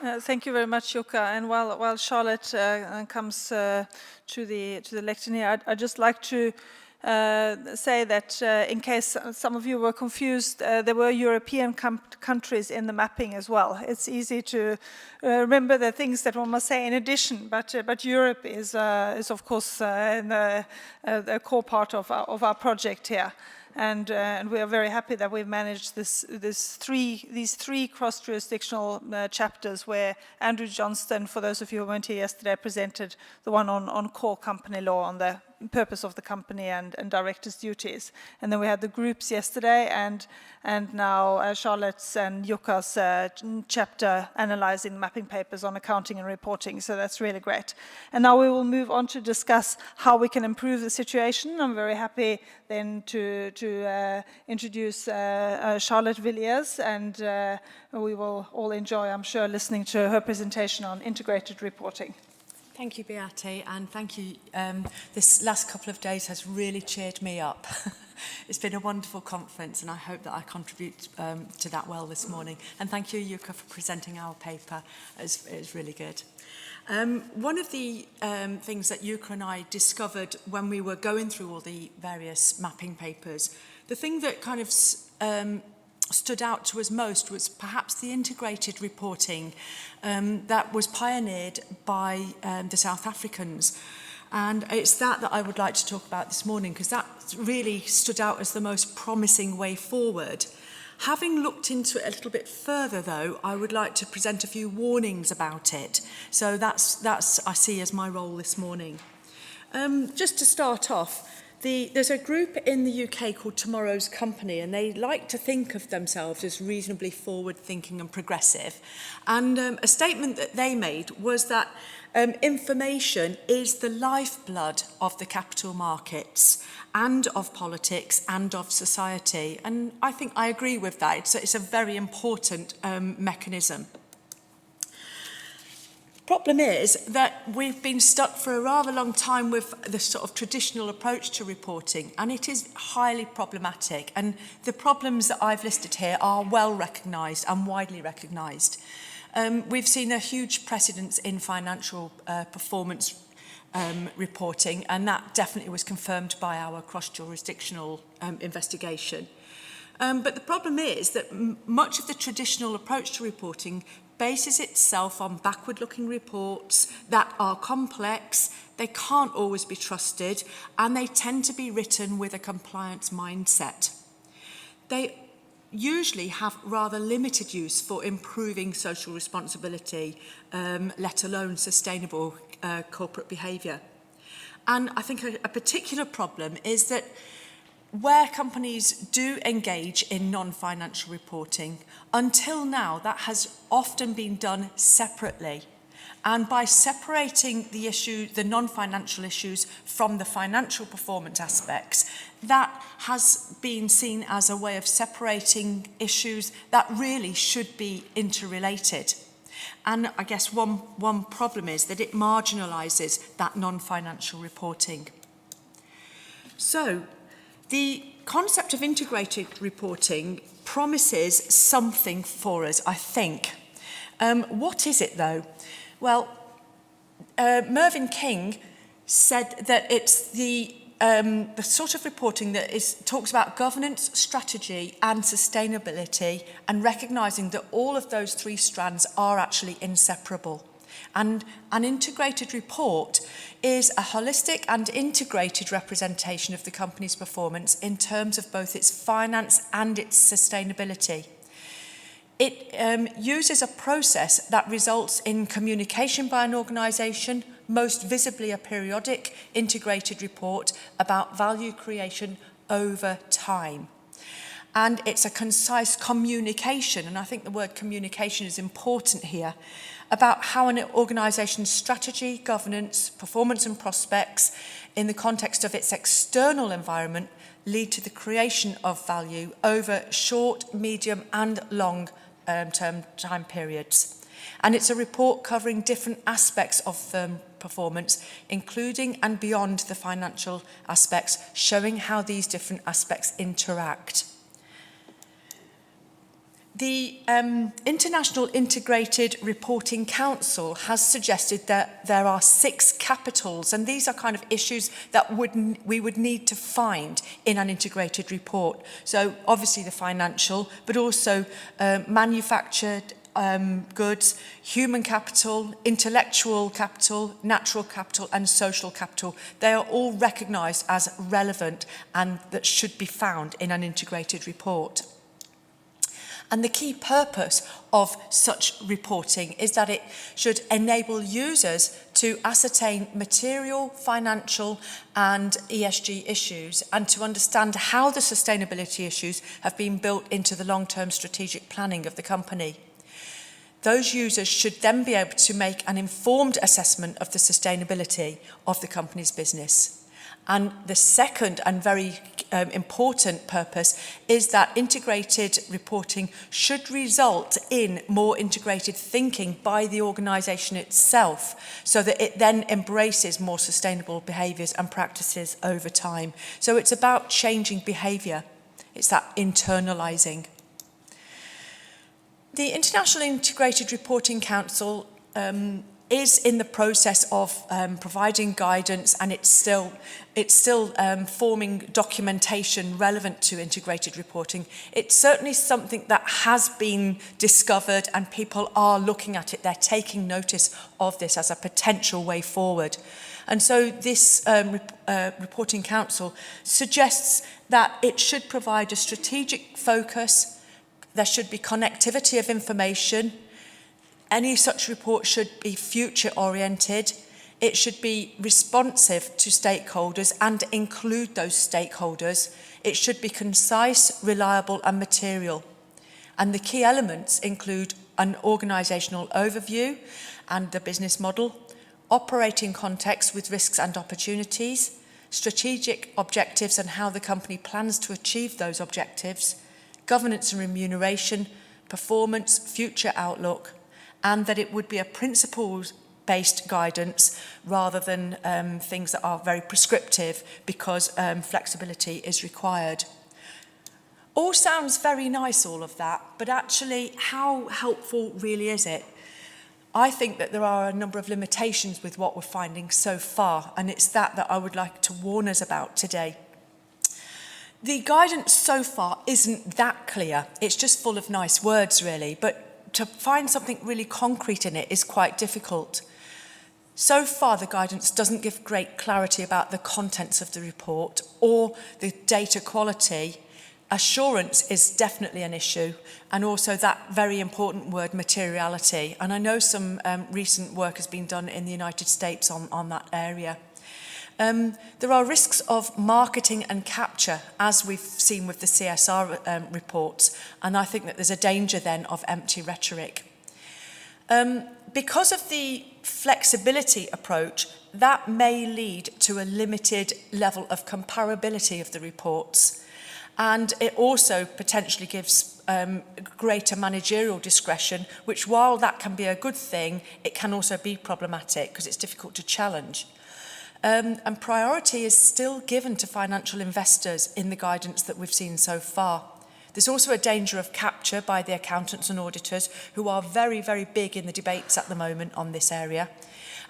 Thank you very much, Jukka. And while Charlotte comes to the lectern here, I'd just like to say that in case some of you were confused, there were European countries in the mapping as well. It's easy to remember the things that one must say in addition, but Europe is of course a core part of our project here. And we are very happy that we've managed these three cross-jurisdictional chapters where Andrew Johnston, for those of you who weren't here yesterday, presented the one on core company law, on the purpose of the company and directors' duties. And then we had the groups yesterday, and now Charlotte's and Jukka's chapter analyzing mapping papers on accounting and reporting. So that's really great. And now we will move on to discuss how we can improve the situation. I'm very happy then to introduce Charlotte Villiers, and we will all enjoy, I'm sure, listening to her presentation on integrated reporting. Thank you, Beate, and thank you. This last couple of days has really cheered me up. It's been a wonderful conference, and I hope that I contribute to that well this morning. And thank you, Jukka, for presenting our paper. It's really good. One of the things that Jukka and I discovered when we were going through all the various mapping papers, the thing that kind of stood out to us most was perhaps the integrated reporting that was pioneered by the South Africans. And it's that I would like to talk about this morning, because that really stood out as the most promising way forward. Having looked into it a little bit further, though, I would like to present a few warnings about it. So that's I see as my role this morning. Just to start off, there's a group in the UK called Tomorrow's Company, and they like to think of themselves as reasonably forward-thinking and progressive. And a statement that they made was that information is the lifeblood of the capital markets and of politics and of society. And I think I agree with that. It's a very important mechanism. Problem is that we've been stuck for a rather long time with the sort of traditional approach to reporting, and it is highly problematic. And the problems that I've listed here are well recognised and widely recognised. We've seen a huge precedence in financial performance reporting, and that definitely was confirmed by our cross-jurisdictional investigation. But the problem is that much of the traditional approach to reporting bases itself on backward-looking reports that are complex, they can't always be trusted, and they tend to be written with a compliance mindset. They usually have rather limited use for improving social responsibility, let alone sustainable corporate behaviour. And I think a particular problem is that where companies do engage in non-financial reporting, until now that has often been done separately. And by separating the non-financial issues from the financial performance aspects, that has been seen as a way of separating issues that really should be interrelated. And I guess one problem is that it marginalises that non-financial reporting. So, the concept of integrated reporting promises something for us, I think. What is it, though? Well, Mervyn King said that it's the sort of reporting that talks about governance, strategy and sustainability, and recognising that all of those three strands are actually inseparable. And an integrated report is a holistic and integrated representation of the company's performance in terms of both its finance and its sustainability. It uses a process that results in communication by an organisation, most visibly a periodic integrated report about value creation over time. And it's a concise communication, and I think the word communication is important here, about how an organisation's strategy, governance, performance and prospects in the context of its external environment lead to the creation of value over short, medium and long-term time periods. And it's a report covering different aspects of firm performance, including and beyond the financial aspects, showing how these different aspects interact. The International Integrated Reporting Council has suggested that there are 6 capitals, and these are kind of issues that we would need to find in an integrated report. So obviously the financial, but also manufactured goods, human capital, intellectual capital, natural capital and social capital. They are all recognised as relevant and that should be found in an integrated report. And the key purpose of such reporting is that it should enable users to ascertain material, financial and ESG issues and to understand how the sustainability issues have been built into the long-term strategic planning of the company. Those users should then be able to make an informed assessment of the sustainability of the company's business. And the second and very important purpose is that integrated reporting should result in more integrated thinking by the organisation itself, so that it then embraces more sustainable behaviours and practices over time. So it's about changing behaviour. It's that internalising. The International Integrated Reporting Council is in the process of providing guidance, and it's still forming documentation relevant to integrated reporting. It's certainly something that has been discovered and people are looking at it. They're taking notice of this as a potential way forward. And so this reporting council suggests that it should provide a strategic focus. There should be connectivity of information. Any such report should be future-oriented. It should be responsive to stakeholders and include those stakeholders. It should be concise, reliable and material. And the key elements include an organisational overview and the business model, operating context with risks and opportunities, strategic objectives and how the company plans to achieve those objectives, governance and remuneration, performance, future outlook, and that it would be a principles-based guidance rather than things that are very prescriptive, because flexibility is required. All sounds very nice, all of that, but actually how helpful really is it? I think that there are a number of limitations with what we're finding so far, and it's that I would like to warn us about today. The guidance so far isn't that clear. It's just full of nice words, really, but to find something really concrete in it is quite difficult. So far, the guidance doesn't give great clarity about the contents of the report or the data quality. Assurance is definitely an issue, and also that very important word, materiality. And I know some recent work has been done in the United States on that area. There are risks of marketing and capture, as we've seen with the CSR reports, and I think that there's a danger then of empty rhetoric. Because of the flexibility approach, that may lead to a limited level of comparability of the reports, and it also potentially gives greater managerial discretion, which, while that can be a good thing, it can also be problematic because it's difficult to challenge. And priority is still given to financial investors in the guidance that we've seen so far. There's also a danger of capture by the accountants and auditors, who are very, very big in the debates at the moment on this area.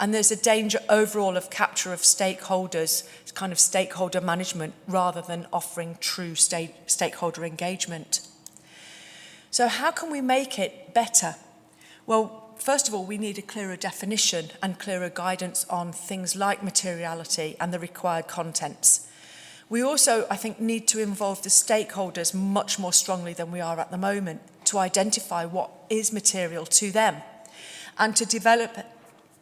And there's a danger overall of capture of stakeholders, kind of stakeholder management, rather than offering true stakeholder engagement. So how can we make it better? Well, first of all, we need a clearer definition and clearer guidance on things like materiality and the required contents. We also, I think, need to involve the stakeholders much more strongly than we are at the moment to identify what is material to them and to develop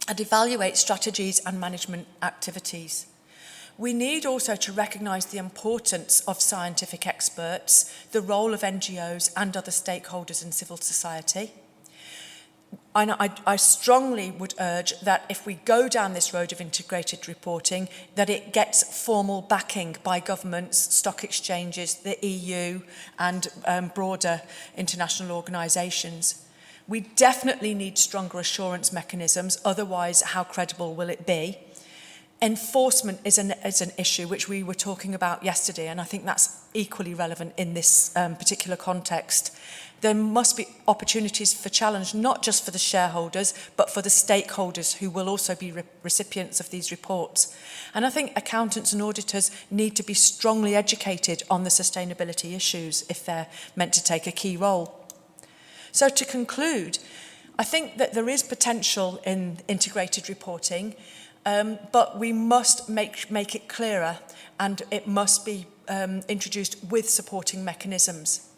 and evaluate strategies and management activities. We need also to recognise the importance of scientific experts, the role of NGOs and other stakeholders in civil society. I strongly would urge that if we go down this road of integrated reporting, that it gets formal backing by governments, stock exchanges, the EU and broader international organisations. We definitely need stronger assurance mechanisms, otherwise how credible will it be? Enforcement is an issue which we were talking about yesterday, and I think that's equally relevant in this particular context. There must be opportunities for challenge, not just for the shareholders, but for the stakeholders who will also be recipients of these reports. And I think accountants and auditors need to be strongly educated on the sustainability issues if they're meant to take a key role. So to conclude, I think that there is potential in integrated reporting, but we must make it clearer, and it must be introduced with supporting mechanisms.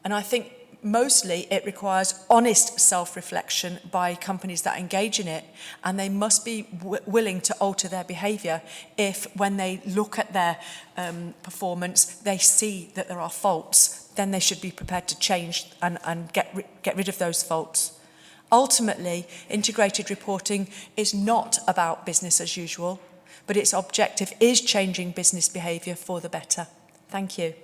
And I think mostly it requires honest self-reflection by companies that engage in it, and they must be willing to alter their behaviour if, when they look at their performance, they see that there are faults. Then they should be prepared to change and get rid of those faults. Ultimately, integrated reporting is not about business as usual, but its objective is changing business behaviour for the better. Thank you.